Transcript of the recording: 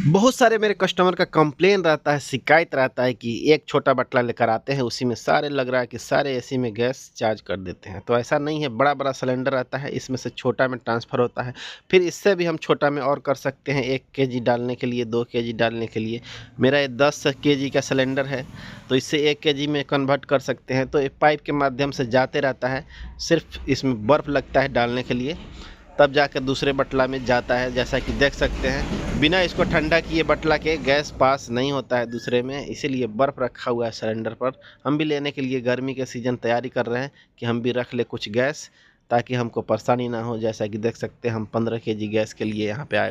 बहुत सारे मेरे कस्टमर का कंप्लेन रहता है, शिकायत रहता है कि एक छोटा बटला लेकर आते हैं, उसी में सारे लग रहा है कि सारे एसी में गैस चार्ज कर देते हैं। तो ऐसा नहीं है, बड़ा-बड़ा सिलेंडर आता है, इसमें से छोटा में ट्रांसफ़र होता है। फिर इससे भी हम छोटा में और कर सकते हैं, 1 केजी डालने के लिए, 2 केजी डालने के लिए। मेरा ये 10 केजी का सिलेंडर है, तो इससे 1 केजी में कन्वर्ट कर सकते हैं। तो एक पाइप के माध्यम से जाते रहता है, सिर्फ़ इसमें बर्फ़ लगता है डालने के लिए, तब जाकर दूसरे बटला में जाता है। जैसा कि देख सकते हैं, बिना इसको ठंडा किए बटला के गैस पास नहीं होता है दूसरे में, इसीलिए बर्फ़ रखा हुआ है सिलेंडर पर। हम भी लेने के लिए गर्मी के सीज़न तैयारी कर रहे हैं कि हम भी रख लें कुछ गैस, ताकि हमको परेशानी ना हो। जैसा कि देख सकते हैं, हम 15 केजी गैस के लिए यहाँ पे आए।